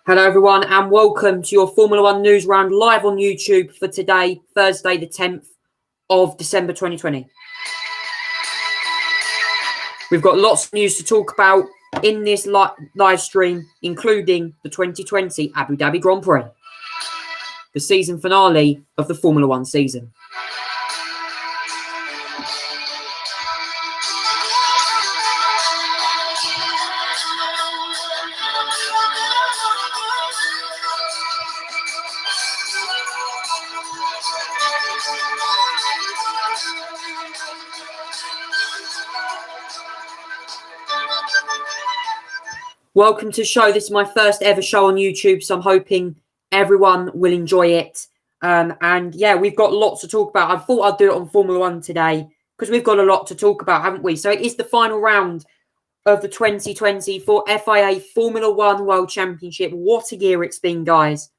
Hello everyone and welcome to your Formula 1 News Round live on YouTube for today, Thursday the 10th of December 2020. We've got lots of news to talk about in this live stream, including the 2020 Abu Dhabi Grand Prix, the season finale of the Formula 1 season. Welcome to the show. This is my first ever show on YouTube, so I'm hoping everyone will enjoy it. And yeah, we've got lots to talk about. I thought I'd do it on Formula 1 today because we've got a lot to talk about, haven't we? So it is the final round of the 2020 FIA Formula 1 World Championship. What a year it's been, guys.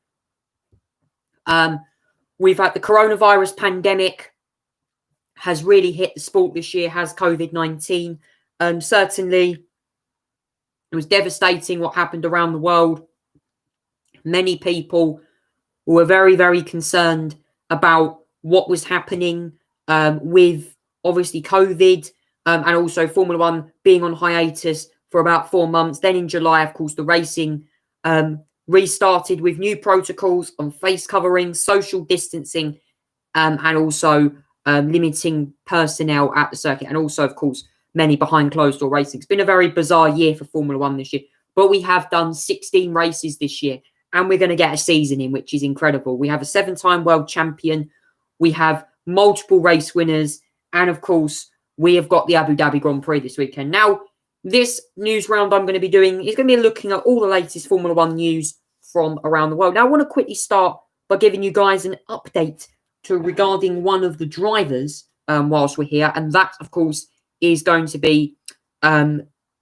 We've had the coronavirus pandemic has really hit the sport this year, has COVID-19. Certainly, it was devastating what happened around the world. Many people were very, very concerned about what was happening with, obviously, COVID and also Formula 1 being on hiatus for about 4 months. Then in July, of course, the racing restarted with new protocols on face covering, social distancing, and also limiting personnel at the circuit. And also, of course, many behind closed door racing. It's been a very bizarre year for Formula 1 this year, but we have done 16 races this year and we're going to get a season in, which is incredible. We have a 7-time world champion. We have multiple race winners. And of course, we have got the Abu Dhabi Grand Prix this weekend. Now, this news round I'm going to be doing is going to be looking at all the latest Formula 1 news from around the world. Now, I want to quickly start by giving you guys an update regarding one of the drivers whilst we're here. And that, of course, is going to be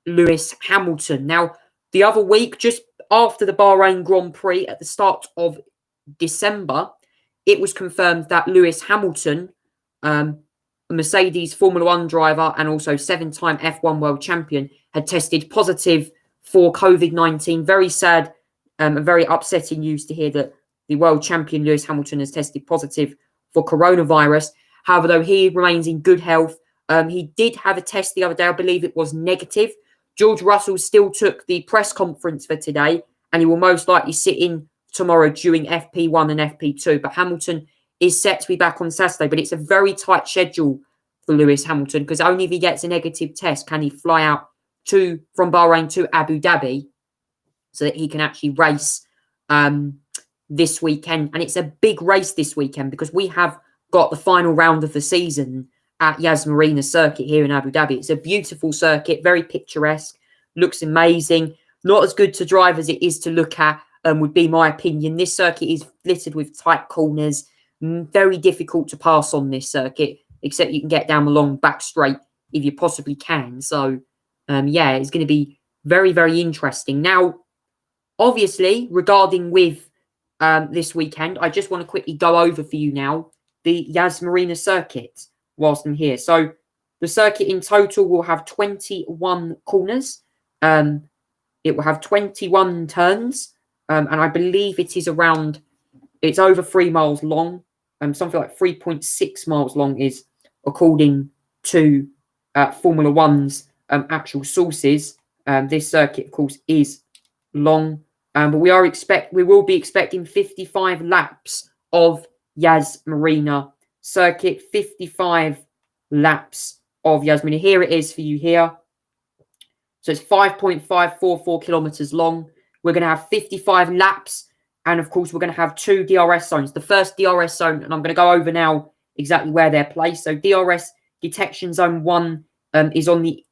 Lewis Hamilton. Now, the other week, just after the Bahrain Grand Prix at the start of December, it was confirmed that Lewis Hamilton, a Mercedes Formula 1 driver and also 7-time F1 world champion, had tested positive for COVID-19. Very sad and very upsetting news to hear that the world champion Lewis Hamilton has tested positive for coronavirus. However, though, he remains in good health. He did have a test the other day. I believe it was negative. George Russell still took the press conference for today, and he will most likely sit in tomorrow during FP1 and FP2. But Hamilton is set to be back on Saturday. But it's a very tight schedule for Lewis Hamilton because only if he gets a negative test can he fly out from Bahrain to Abu Dhabi so that he can actually race this weekend. And it's a big race this weekend because we have got the final round of the season at Yas Marina circuit here in Abu Dhabi. It's a beautiful circuit, very picturesque, looks amazing. Not as good to drive as it is to look at, would be my opinion. This circuit is littered with tight corners, very difficult to pass on this circuit, except you can get down the long back straight if you possibly can. So, yeah, it's going to be very, very interesting. Now, obviously, regarding with this weekend, I just want to quickly go over for you now the Yas Marina circuit whilst I'm here. So the circuit in total will have 21 corners. It will have 21 turns. And I believe it is it's over 3 miles long. Something like 3.6 miles long is according to Formula 1's actual sources. This circuit, of course, is long. But we will be expecting 55 laps of Yas Marina circuit, 55 laps of Yas Marina. Here it is for you here. So it's 5.544 kilometers long. We're going to have 55 laps. And of course, we're going to have 2 DRS zones. The first DRS zone, and I'm going to go over now exactly where they're placed. So DRS detection zone 1 is on the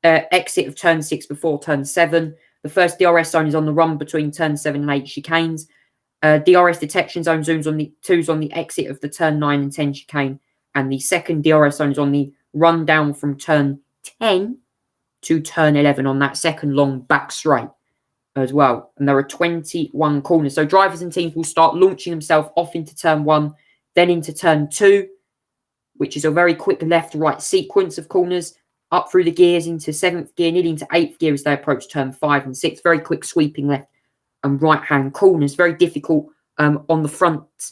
exit of turn 6 before turn 7. The first DRS zone is on the run between turn 7 and 8 chicanes. DRS detection zone 2 is on the exit of the turn 9 and 10 chicane. And the second DRS zone is on the run down from turn 10 to turn 11 on that second long back straight as well. And there are 21 corners. So drivers and teams will start launching themselves off into turn 1, then into turn 2, which is a very quick left-right sequence of corners, up through the gears into 7th gear, nearly into 8th gear as they approach turn 5 and 6. Very quick sweeping left and right-hand corners. Very difficult on the front,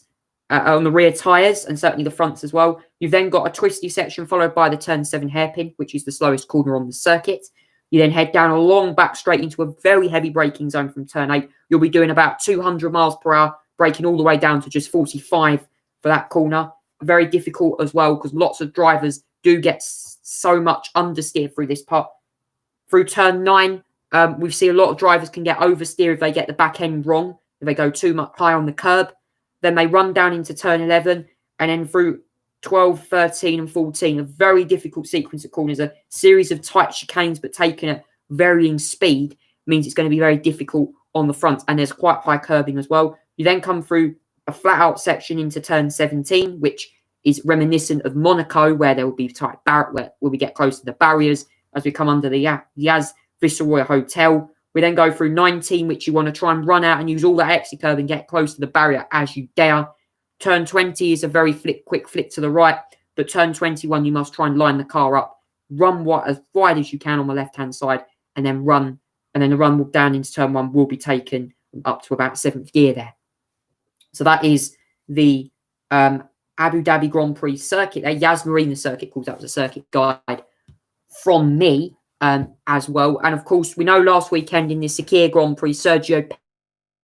on the rear tyres, and certainly the fronts as well. You've then got a twisty section followed by the turn 7 hairpin, which is the slowest corner on the circuit. You then head down a long back straight into a very heavy braking zone from turn 8. You'll be doing about 200 miles per hour, braking all the way down to just 45 for that corner. Very difficult as well, because lots of drivers do get so much understeer through this part. Through turn 9, we see a lot of drivers can get oversteer if they get the back end wrong, if they go too much high on the curb. Then they run down into turn 11, and then through 12, 13 and 14, a very difficult sequence of corners, a series of tight chicanes, but taken at varying speed means it's going to be very difficult on the front, and there's quite high curbing as well. You then come through a flat out section into turn 17, which is reminiscent of Monaco, where there will be tight where we get close to the barriers as we come under the Yaz Viceroy Hotel. We then go through 19, which you want to try and run out and use all that exit curve and get close to the barrier as you dare. Turn 20 is a very quick flick to the right, but turn 21, you must try and line the car up. Run as wide as you can on the left-hand side, and then run. And then the run down into turn 1 will be taken up to about 7th gear there. So that is the Abu Dhabi Grand Prix circuit. Yas Marina circuit calls that was a circuit guide from me as well. And of course, we know last weekend in the Sakir Grand Prix, Sergio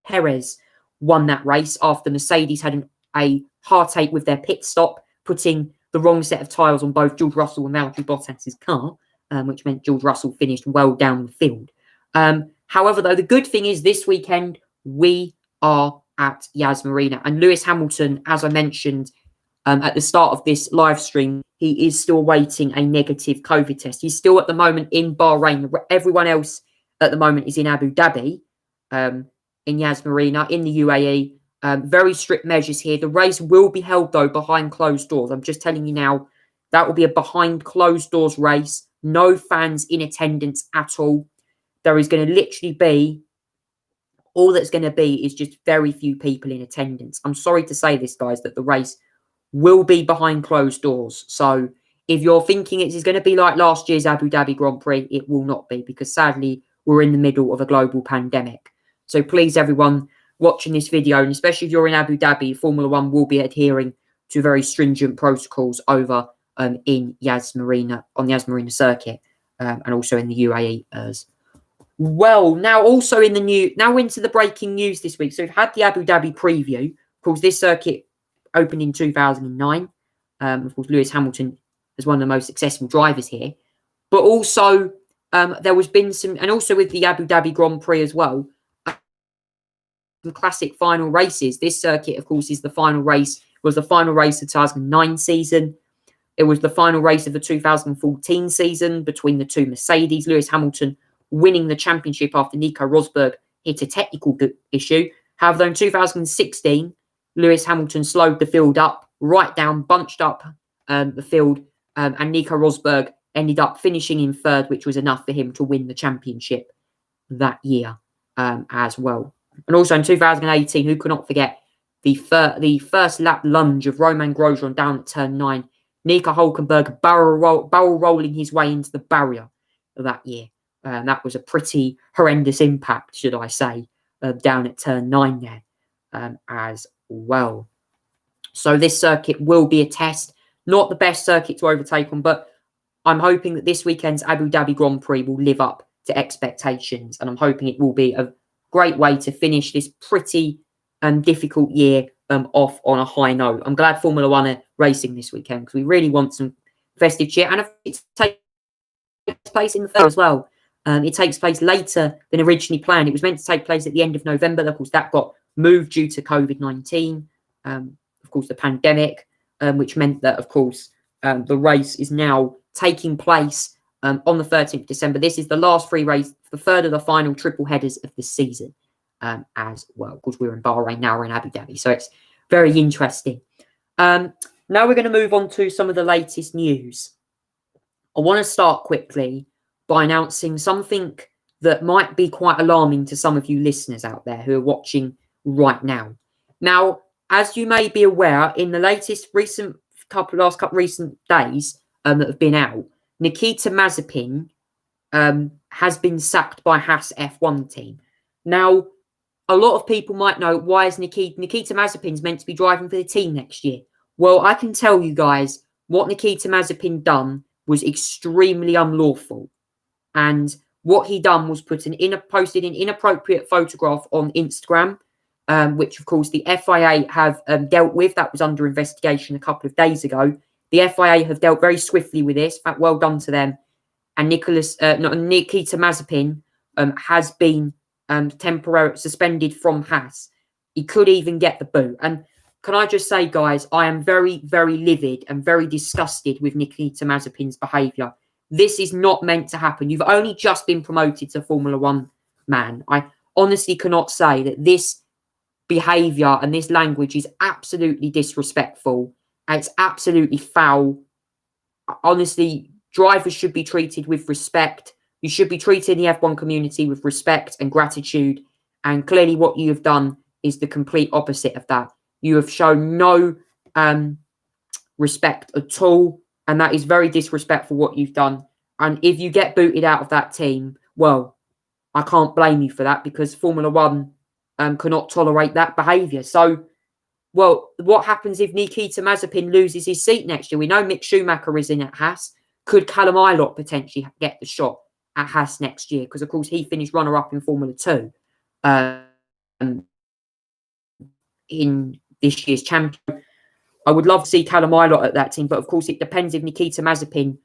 Perez won that race after Mercedes had a heartache with their pit stop, putting the wrong set of tyres on both George Russell and Valtteri Bottas's car, which meant George Russell finished well down the field. However, though, the good thing is this weekend we are at Yas Marina, and Lewis Hamilton, as I mentioned at the start of this live stream, he is still waiting a negative COVID test. He's still at the moment in Bahrain. Everyone else at the moment is in Abu Dhabi, in Yas Marina, in the UAE. Very strict measures here. The race will be held, though, behind closed doors. I'm just telling you now, that will be a behind closed doors race. No fans in attendance at all. There is going to literally be, all that's going to be is just very few people in attendance. I'm sorry to say this, guys, that the race will be behind closed doors. So if you're thinking it's going to be like last year's Abu Dhabi Grand Prix, it will not be, because sadly, we're in the middle of a global pandemic. So please, everyone watching this video, and especially if you're in Abu Dhabi, Formula One will be adhering to very stringent protocols over in Yas Marina, on the Yas Marina circuit, and also in the UAE as well. Now, also in the now into the breaking news this week. So we've had the Abu Dhabi preview. Of course, this circuit opened in 2009. Of course, Lewis Hamilton is one of the most successful drivers here. But also, there was been some, and also with the Abu Dhabi Grand Prix as well, some classic final races. This circuit, of course, is the final race, was the final race of the 2009 season. It was the final race of the 2014 season between the two Mercedes. Lewis Hamilton winning the championship after Nico Rosberg hit a technical issue. However, in 2016, Lewis Hamilton slowed the field up, right down, bunched up the field, and Nico Rosberg ended up finishing in 3rd, which was enough for him to win the championship that year as well. And also in 2018, who could not forget the first lap lunge of Romain Grosjean down at turn 9. Nico Hülkenberg barrel rolling his way into the barrier that year. That was a pretty horrendous impact, should I say, down at turn 9 there as well. So this circuit will be a test. Not the best circuit to overtake on, but I'm hoping that this weekend's Abu Dhabi Grand Prix will live up to expectations. And I'm hoping it will be a great way to finish this pretty difficult year off on a high note. I'm glad Formula One are racing this weekend, because we really want some festive cheer. And it takes place in the fall as well. It takes place later than originally planned. It was meant to take place at the end of November. Of course, that got moved due to COVID-19. Of course, the pandemic, which meant that, of course, the race is now taking place on the 13th of December. This is the last free race, the third of the final triple headers of the season as well. Of course, we're in Bahrain now, we're in Abu Dhabi. So it's very interesting. Now we're going to move on to some of the latest news. I want to start quickly by announcing something that might be quite alarming to some of you listeners out there who are watching right now. Now, as you may be aware, in the last couple recent days that have been out, Nikita Mazepin has been sacked by Haas F1 team. Now, a lot of people might know, why is Nikita Mazepin's meant to be driving for the team next year? Well, I can tell you guys what Nikita Mazepin done was extremely unlawful. And what he done was posted an inappropriate photograph on Instagram, which, of course, the FIA have dealt with. That was under investigation a couple of days ago. The FIA have dealt very swiftly with this. In fact, well done to them. And Nikita Mazepin has been temporarily suspended from Haas. He could even get the boot. And can I just say, guys, I am very, very livid and very disgusted with Nikita Mazepin's behaviour. This is not meant to happen. You've only just been promoted to Formula One, man. I honestly cannot say that this behaviour and this language is absolutely disrespectful. And it's absolutely foul. Honestly, drivers should be treated with respect. You should be treating the F1 community with respect and gratitude. And clearly what you have done is the complete opposite of that. You have shown no respect at all. And that is very disrespectful what you've done. And if you get booted out of that team, well, I can't blame you for that, because Formula One cannot tolerate that behaviour. So, well, what happens if Nikita Mazepin loses his seat next year? We know Mick Schumacher is in at Haas. Could Callum Ilott potentially get the shot at Haas next year? Because, of course, he finished runner-up in Formula 2 in this year's champion. I would love to see Callum Ilott at that team, but of course it depends if Nikita Mazepin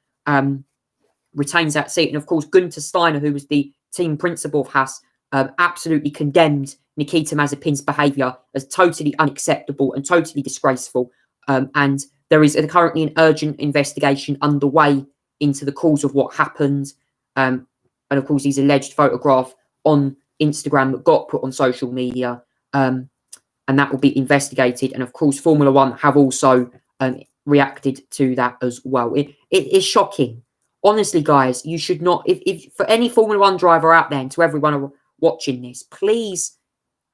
retains that seat. And of course, Gunther Steiner, who was the team principal of Haas, absolutely condemned Nikita Mazepin's behaviour as totally unacceptable and totally disgraceful. And there is currently an urgent investigation underway into the cause of what happened. And of course, his alleged photograph on Instagram that got put on social media. And that will be investigated. And of course, Formula One have also reacted to that as well. It is shocking. Honestly, guys, you should not, if for any Formula One driver out there and to everyone watching this, please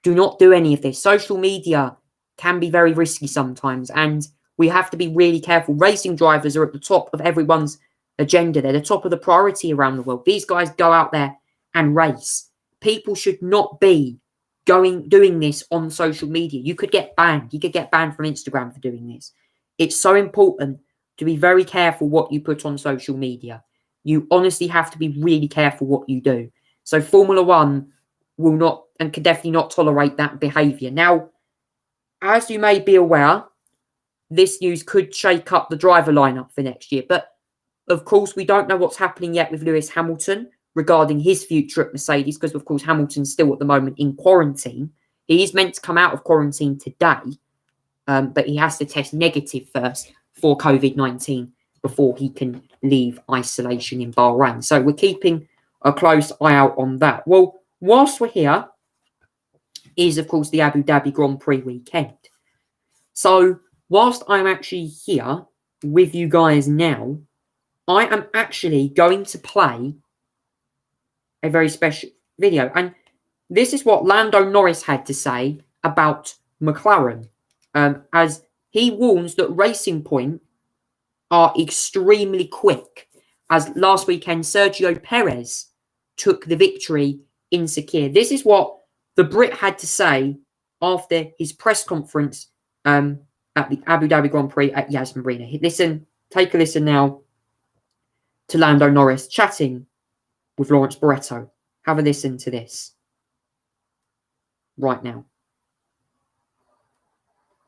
do not do any of this. Social media can be very risky sometimes, and we have to be really careful. Racing drivers are at the top of everyone's agenda. They're the top of the priority around the world. These guys go out there and race. People should not be doing this on social media. You could get banned. You could get banned from Instagram for doing this. It's so important to be very careful what you put on social media. You honestly have to be really careful what you do. So Formula One will not and can definitely not tolerate that behaviour. Now, as you may be aware, this news could shake up the driver lineup for next year. But of course, we don't know what's happening yet with Lewis Hamilton regarding his future at Mercedes, because of course Hamilton's still at the moment in quarantine. He is meant to come out of quarantine today, but he has to test negative first for COVID-19 before he can leave isolation in Bahrain. So we're keeping a close eye out on that. Well, whilst we're here is, of course, the Abu Dhabi Grand Prix weekend. So whilst I'm actually here with you guys now, I am actually going to play a very special video. And this is what Lando Norris had to say about McLaren, as he warns that Racing Point are extremely quick, as last weekend Sergio Perez took the victory in Sakir. This is what the Brit had to say after his press conference at the Abu Dhabi Grand Prix at Yas Marina. Take a listen now to Lando Norris chatting with Lawrence Barretto. Have a listen to this right now.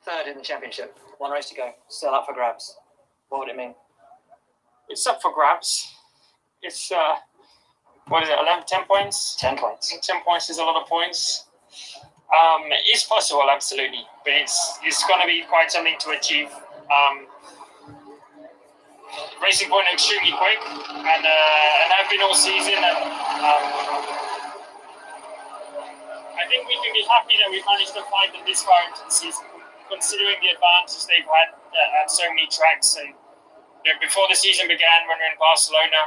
Third in the championship. One race to go. Still up for grabs. What would it mean? It's up for grabs. It's, 10 points? 10 points. I think 10 points is a lot of points. It's possible, absolutely. But it's going to be quite something to achieve. Racing Point are extremely quick and have been all season. And I think we can be happy that we've managed to find them this far into the season, considering the advantage they've had at so many tracks. So, before the season began, when we were in Barcelona,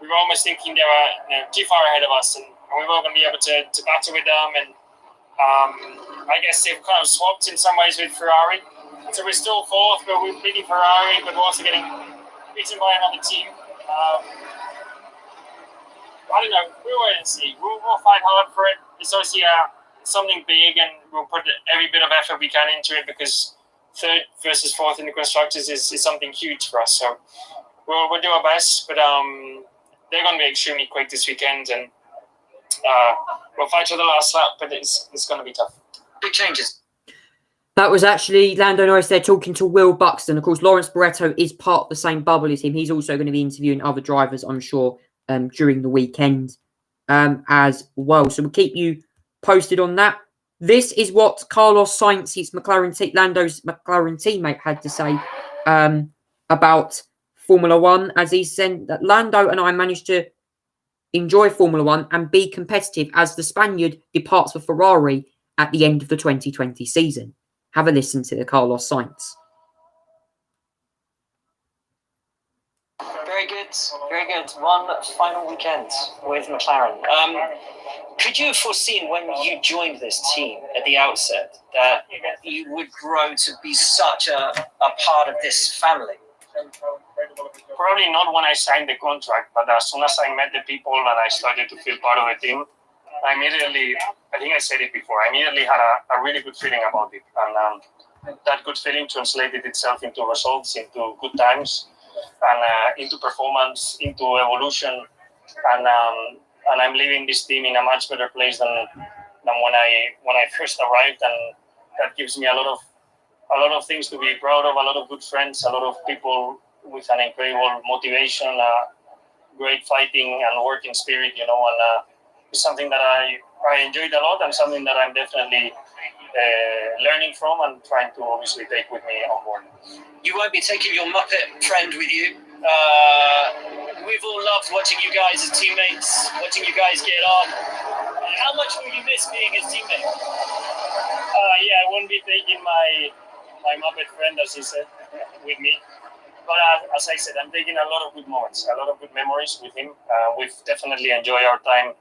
we were almost thinking they were too far ahead of us, and we weren't going to be able to battle with them. And I guess they've kind of swapped in some ways with Ferrari. So we're still fourth, but we're beating Ferrari, but we're also getting beaten by another team. I don't know. We'll wait and see. We'll fight hard for it. It's obviously something big, and we'll put every bit of effort we can into it because third versus fourth in the constructors is something huge for us. So we'll do our best, but they're going to be extremely quick this weekend, and we'll fight to the last lap, but it's going to be tough. Big changes. That was actually Lando Norris there talking to Will Buxton. Of course, Lawrence Barretto is part of the same bubble as him. He's also going to be interviewing other drivers, I'm sure, during the weekend as well. So we'll keep you posted on that. This is what Carlos Sainz, his Lando's McLaren teammate, had to say about Formula One, as he said that Lando and I managed to enjoy Formula One and be competitive as the Spaniard departs for Ferrari at the end of the 2020 season. Have a listen to the Carlos Sainz. Very good, very good. One final weekend with McLaren. Could you have foreseen when you joined this team at the outset that you would grow to be such a part of this family? Probably not when I signed the contract, but as soon as I met the people and I started to feel part of the team, I immediately, I think I said it before, I immediately had a really good feeling about it. And that good feeling translated itself into results, into good times, and into performance, into evolution. And I'm leaving this team in a much better place than when I first arrived. And that gives me a lot of things to be proud of, a lot of good friends, a lot of people with an incredible motivation, great fighting and working spirit, and it's something that I enjoyed a lot and something that I'm definitely learning from and trying to obviously take with me on board. You won't be taking your Muppet friend with you. We've all loved watching you guys as teammates, watching you guys get on. How much will you miss being his teammate? Yeah, I won't be taking my Muppet friend, as he said, with me. But as I said, I'm taking a lot of good moments, a lot of good memories with him. We've definitely enjoyed our time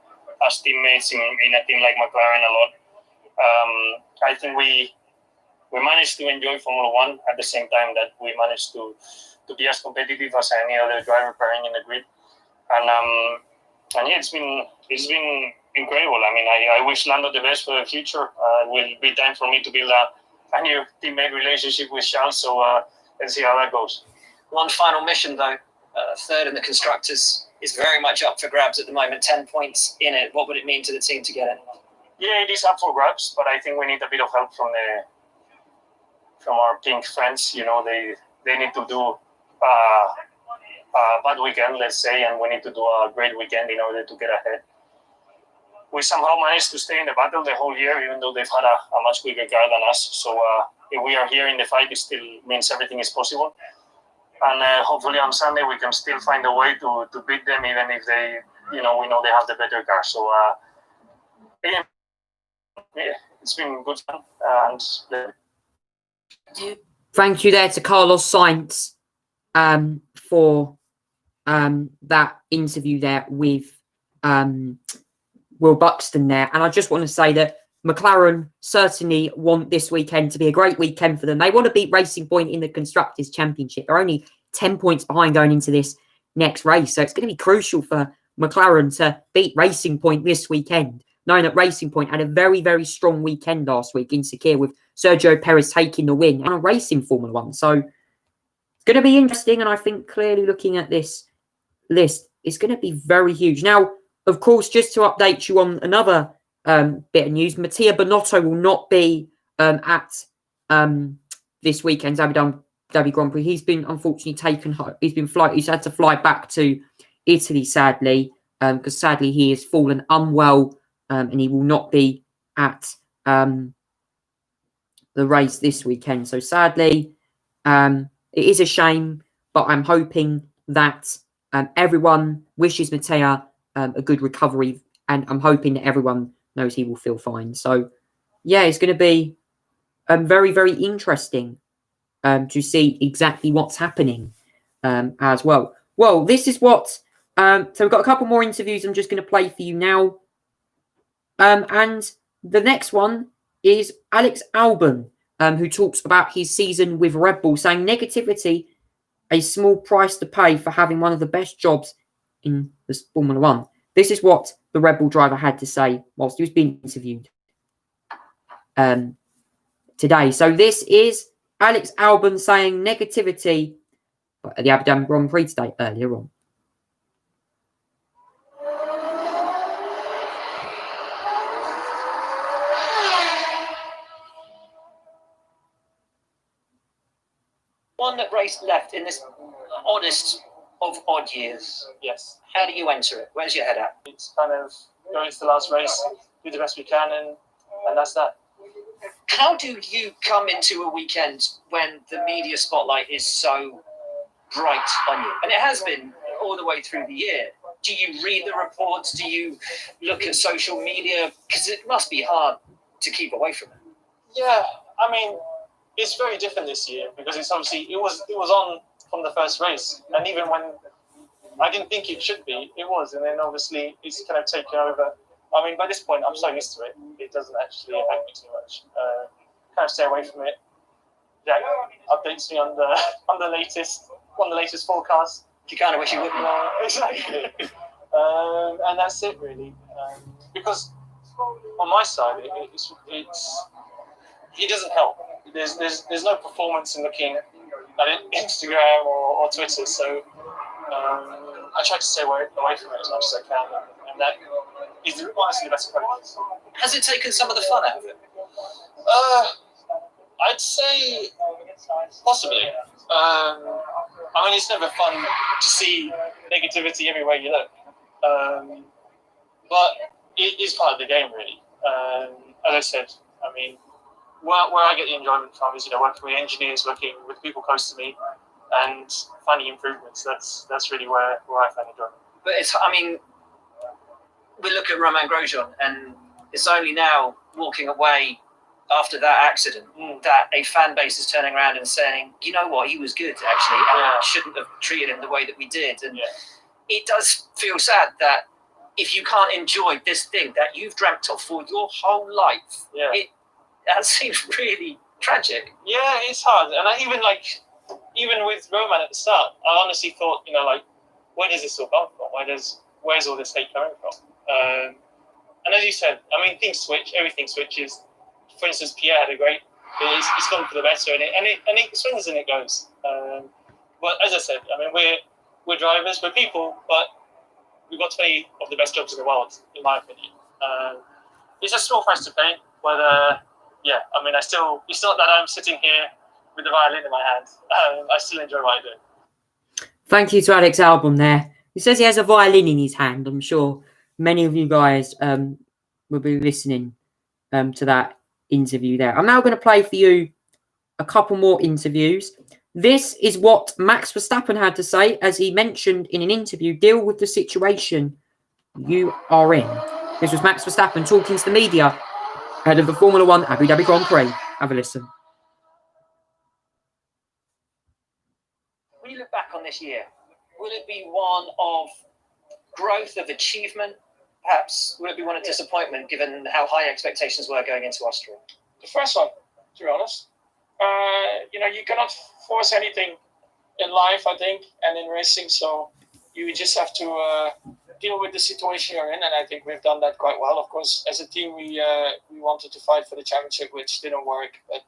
as teammates in a team like McLaren a lot. I think we managed to enjoy Formula One at the same time that we managed to be as competitive as any other driver pairing in the grid. And yeah, it's been incredible. I mean, I wish Lando the best for the future. It will be time for me to build a new teammate relationship with Charles. So let's see how that goes. One final mission, though. Third in the constructors is very much up for grabs at the moment. 10 points in it. What would it mean to the team to get it? Yeah, it is up for grabs, but I think we need a bit of help from our pink friends. They need to do a bad weekend, let's say, and we need to do a great weekend in order to get ahead. We somehow managed to stay in the battle the whole year, even though they've had a much quicker car than us. So if we are here in the fight, it still means everything is possible. And hopefully on Sunday we can still find a way to beat them, even if they, we know they have the better car. So yeah, it's been good fun. Thank you there to Carlos Sainz for that interview there with Will Buxton there. And I just want to say that McLaren certainly want this weekend to be a great weekend for them. They want to beat Racing Point in the Constructors' Championship. They're only 10 points behind going into this next race. So it's going to be crucial for McLaren to beat Racing Point this weekend, knowing that Racing Point had a very, very strong weekend last week in Sakir with Sergio Perez taking the win and a race in Formula One. So it's going to be interesting. And I think clearly looking at this list, it's going to be very huge. Now, of course, just to update you on another bit of news, Mattia Binotto will not be at this weekend's Abu Dhabi Grand Prix. He's been unfortunately taken home. He's had to fly back to Italy, sadly, because sadly he has fallen unwell and he will not be at the race this weekend. So sadly, it is a shame, but I'm hoping that everyone wishes Mattia a good recovery, and I'm hoping that everyone knows he will feel fine. So, yeah, it's going to be very, very interesting to see exactly what's happening as well. Well, this is what... so we've got a couple more interviews I'm just going to play for you now. And the next one is Alex Albon, who talks about his season with Red Bull, saying negativity, a small price to pay for having one of the best jobs in the Formula One. This is what the Red Bull driver had to say whilst he was being interviewed today. So this is Alex Albon saying negativity at the Abu Dhabi Grand Prix today, earlier on. One race left in this oddest of odd years. Yes. How do you enter it? Where's your head at? It's kind of going to the last race, do the best we can, and that's that. How do you come into a weekend when the media spotlight is so bright on you? And it has been all the way through the year. Do you read the reports? Do you look at social media? Because it must be hard to keep away from it. Yeah, I mean, it's very different this year because it's obviously it was on from the first race, and even when I didn't think it should be, it was, and then obviously it's kind of taken over. I mean, by this point, I'm so used to it; it doesn't actually affect me too much. Kind of stay away from it. Jack updates me on the latest forecast. You kind of wish you wouldn't. Exactly, and that's it really. Because on my side, it doesn't help. There's no performance in looking at it, Instagram or Twitter. So I try to stay away from it as much as I can, and that is honestly the best approach. Has it taken some of the fun out of it? I'd say possibly. I mean, it's never fun to see negativity everywhere you look, but it is part of the game, really. As I said, I mean, where I get the enjoyment from is, working with engineers, working with people close to me, and finding improvements. That's really where I find enjoyment. But we look at Romain Grosjean, and it's only now walking away after that accident that a fan base is turning around and saying, you know what, he was good actually, and shouldn't have treated him the way that we did. And it does feel sad that if you can't enjoy this thing that you've dreamt of for your whole life, that seems really tragic. Yeah, it's hard. And even with Roman at the start, I honestly thought, where does this all come from? Where's all this hate coming from? And as you said, I mean, things switch, everything switches. For instance, Pierre had a great, it's gone for the better, and it swings and it goes. But as I said, I mean, we're drivers, we're people, but we've got 20 of the best jobs in the world, in my opinion. It's a small price to pay, but I mean, it's not that I'm sitting here with the violin in my hand. I still enjoy what I do. Thank you to Alex Albon there. He says he has a violin in his hand. I'm sure many of you guys will be listening to that interview there. I'm now going to play for you a couple more interviews. This is what Max Verstappen had to say, as he mentioned in an interview, deal with the situation you are in. This was Max Verstappen talking to the media ahead of the Formula One Abu Dhabi Grand Prix. Have a listen. When you look back on this year, will it be one of growth, of achievement? Perhaps will it be one of disappointment, given how high expectations were going into Austria? The first one, to be honest. You cannot force anything in life, I think, and in racing. So you just have to deal with the situation you're in, and I think we've done that quite well. Of course, as a team, we wanted to fight for the championship, which didn't work. But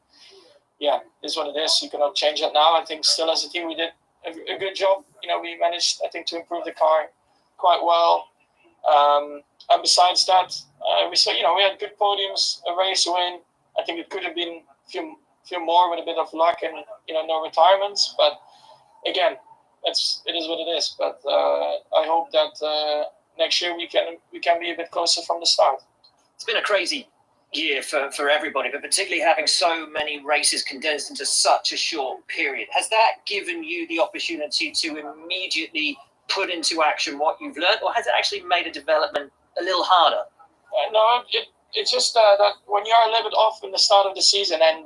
yeah, it's what it is. You cannot change it now. I think still as a team, we did a good job. We managed, I think, to improve the car quite well. And besides that, we had good podiums, a race win. I think it could have been a few more with a bit of luck and no retirements. But again, it is what it is. But I hope that next year we can be a bit closer from the start. It's been a crazy year for everybody, but particularly having so many races condensed into such a short period. Has that given you the opportunity to immediately put into action what you've learned, or has it actually made a development a little harder? No, it's just that when you're a little bit off in the start of the season and,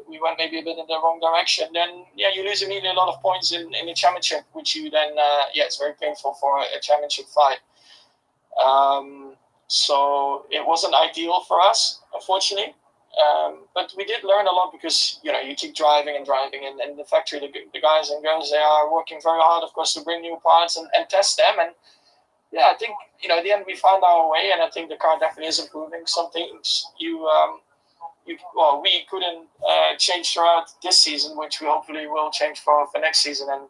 we went maybe a bit in the wrong direction, then, you lose immediately a lot of points in the championship, which you then, it's very painful for a championship fight. So it wasn't ideal for us, unfortunately. But we did learn a lot because, you keep driving and in the factory, the guys and girls, they are working very hard, of course, to bring new parts and test them. And yeah, I think, in the end we found our way, and I think the car definitely is improving. Some things we couldn't change throughout this season, which we hopefully will change for next season, and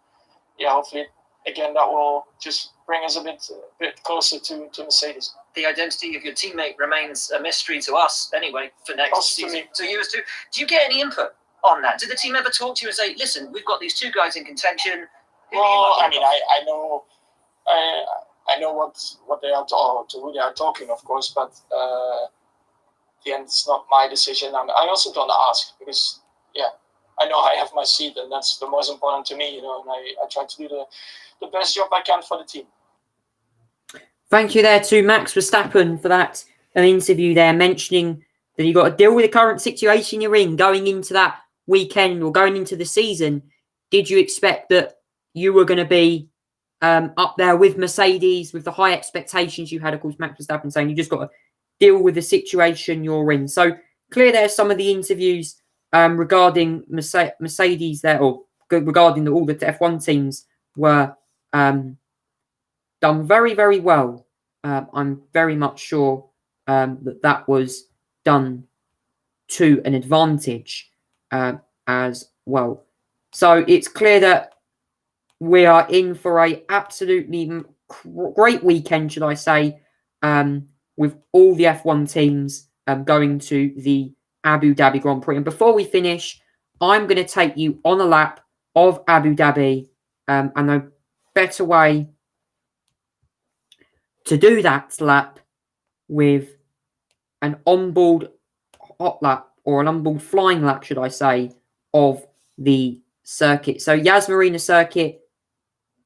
yeah, hopefully again that will just bring us a bit closer to Mercedes. The identity of your teammate remains a mystery to us anyway for next season. To you as too. Do you get any input on that? Did the team ever talk to you and say, "Listen, we've got these two guys in contention"? Well, I mean, I know. I know what they are to who they are talking, of course, but at the end, it's not my decision. I also don't ask because, yeah, I know I have my seat, and that's the most important to me, and I try to do the best job I can for the team. Thank you there to Max Verstappen for that interview there, mentioning that you got to deal with the current situation you're in going into that weekend or going into the season. Did you expect that you were going to be up there with Mercedes, with the high expectations you had? Of course, Max Verstappen saying you just got to deal with the situation you're in. So clear there's some of the interviews regarding Mercedes there, or regarding all the F1 teams were done very, very well. I'm very much sure that was done to an advantage as well. So it's clear that we are in for a absolutely great weekend, should I say, with all the F1 teams going to the Abu Dhabi Grand Prix. And before we finish, I'm going to take you on a lap of Abu Dhabi, and no better way to do that lap with an onboard hot lap, or an onboard flying lap, should I say, of the circuit. So Yas Marina circuit,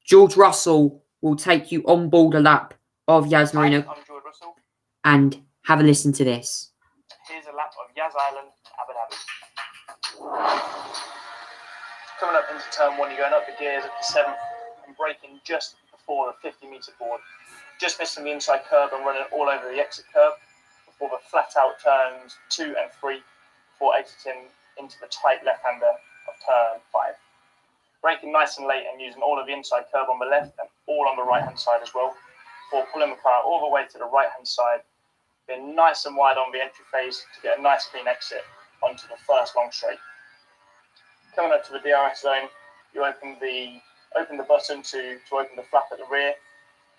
George Russell will take you on board a lap of Yas Marina. I'm George Russell. And have a listen to this. Here's a lap of Yas Island, Abu Dhabi. Coming up into turn 1, you're going up the gears at the 7th and braking just before the 50-metre board. Just missing the inside curb and running all over the exit curb before the flat-out turns 2 and 3 before exiting into the tight left-hander of turn 5. Braking nice and late and using all of the inside curb on the left and all on the right-hand side as well, before pulling the car all the way to the right-hand side, being nice and wide on the entry phase to get a nice clean exit onto the first long straight. Coming up to the DRS zone, you open the button to open the flap at the rear,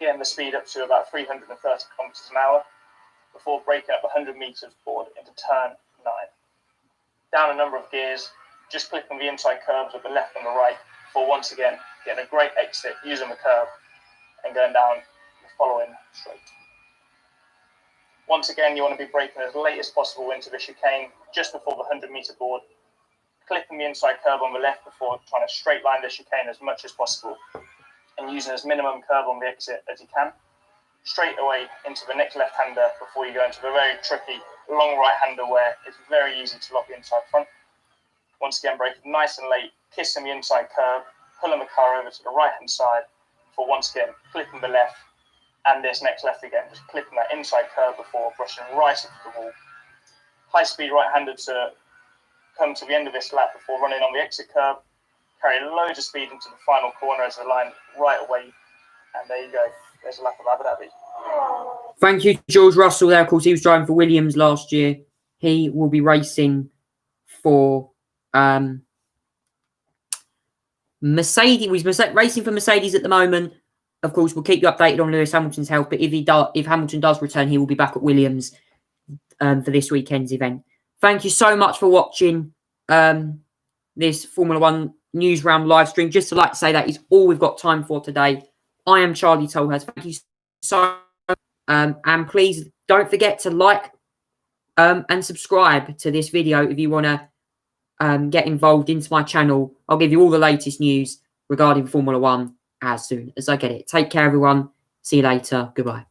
getting the speed up to about 330 kilometers an hour before braking up 100 meters forward into turn 9. Down a number of gears, just clicking the inside curbs with the left and the right before once again getting a great exit using the curb and going down the following straight. Once again, you want to be braking as late as possible into the chicane just before the 100-meter board, clipping the inside curb on the left before trying to straight line the chicane as much as possible and using as minimum curb on the exit as you can. Straight away into the next left-hander before you go into the very tricky long right-hander where it's very easy to lock the inside front. Once again, braking nice and late, kissing the inside curb, pulling the car over to the right-hand side for once again clipping the left and this next left again, just clipping that inside curb before brushing right into the wall. High-speed right-hander to come to the end of this lap before running on the exit curb, carry loads of speed into the final corner as the line right away, and there you go. There's a lap of Abu Dhabi. Thank you, George Russell there. Of course, he was driving for Williams last year. He will be racing for Mercedes. He's racing for Mercedes at the moment. Of course, we'll keep you updated on Lewis Hamilton's health, but if Hamilton does return, he will be back at Williams for this weekend's event. Thank you so much for watching this Formula One Newsround live stream. Just to like to say that is all we've got time for today. I am Charlie Tolhurst. Thank you so much. And please don't forget to like and subscribe to this video if you want to get involved into my channel. I'll give you all the latest news regarding Formula One as soon as I get it. Take care, everyone. See you later. Goodbye.